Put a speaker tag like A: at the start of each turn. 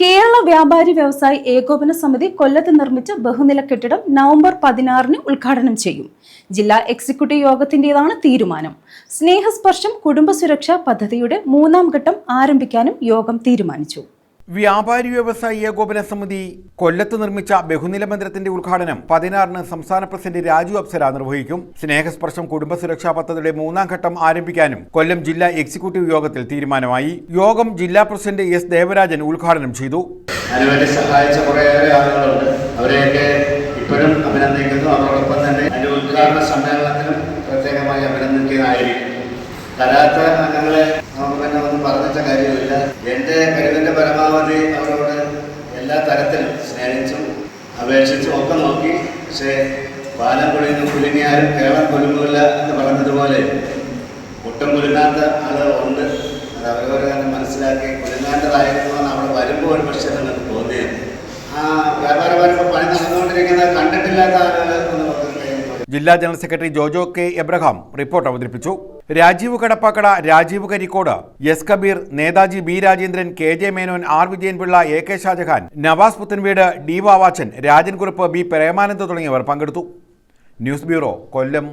A: കേരള വ്യാപാരി വ്യവസായി ഏകോപന സമിതി കൊല്ലത്ത് നിർമ്മിച്ച ബഹുനില കെട്ടിടം നവംബർ 16-ന് ഉദ്ഘാടനം ചെയ്യും. ജില്ലാ എക്സിക്യൂട്ടീവ് യോഗത്തിന്റേതാണ് തീരുമാനം. സ്നേഹസ്പർശം കുടുംബസുരക്ഷാ പദ്ധതിയുടെ 3ാം ഘട്ടം ആരംഭിക്കാനും യോഗം തീരുമാനിച്ചു.
B: വ്യാപാരി വ്യവസായി ഏകോപന സമിതി കൊല്ലത്ത് നിർമ്മിച്ച ബഹുനില മന്ദിരത്തിന്റെ ഉദ്ഘാടനം 16-ന് സംസ്ഥാന പ്രസിഡന്റ് രാജു അപ്സര നിർവഹിക്കും. സ്നേഹസ്പർശം കുടുംബസുരക്ഷാ പദ്ധതിയുടെ 3ാം ഘട്ടം ആരംഭിക്കാനും കൊല്ലം ജില്ലാ എക്സിക്യൂട്ടീവ് യോഗത്തിൽ തീരുമാനമായി. യോഗം ജില്ലാ പ്രസിഡന്റ് എസ് ദേവരാജൻ ഉദ്ഘാടനം ചെയ്തു.
C: അതിനുവേണ്ടി സഹായിച്ച കുറേയേറെ ആളുകളുണ്ട്. അവരെയൊക്കെ ഇപ്പോഴും അഭിനന്ദിക്കുന്നു. അതോടൊപ്പം തന്നെ അതിന്റെ ഉദ്ഘാടന സമ്മേളനത്തിലും പ്രത്യേകമായി അഭിനന്ദിക്കുന്നതായിരിക്കും. തരാത്ത അംഗങ്ങളെ നമുക്ക് തന്നെ ഒന്നും പറഞ്ഞിട്ട കാര്യമില്ല. എൻ്റെ കഴിവിൻ്റെ പരമാവധി അവരോട് എല്ലാ തരത്തിലും സ്നേഹിച്ചും അപേക്ഷിച്ചും ഒക്കെ നോക്കി. പക്ഷേ പാലം കുളിന്ന് കുലുങ്ങിയാലും കേരളം കുലുങ്ങില്ല എന്ന് പറഞ്ഞതുപോലെ ഒട്ടും കുലുങ്ങാത്ത ആളുകൾ ഉണ്ട്. അത് അവരവരെ തന്നെ മനസ്സിലാക്കി കുലുങ്ങാണ്ടതായിരുന്നു എന്ന് അവിടെ വരുമ്പോൾ ഒരു പക്ഷേ നമുക്ക് തോന്നിയത്. ആ വ്യാപാരപരമായ പണി നടന്നുകൊണ്ടിരിക്കുന്നത് കണ്ടിട്ടില്ലാത്ത ആളുകൾ എന്ന് പറഞ്ഞു.
B: ജില്ലാ general secretary Jojo K Abraham report അവതരിപ്പിച്ചു. Rajeev Kadappakada, Rajeev Karicode, S Kabeer, Netaji B Rajendran, K J Menon, R Vijayanpillai, A K Shajahan, Navas Puthenveedu, D Vavachan, Rajan Kurup, B Premanand തുടങ്ങിയവർ പങ്കെടുത്തു. ന്യൂസ് ബ്യൂറോ, കൊല്ലം.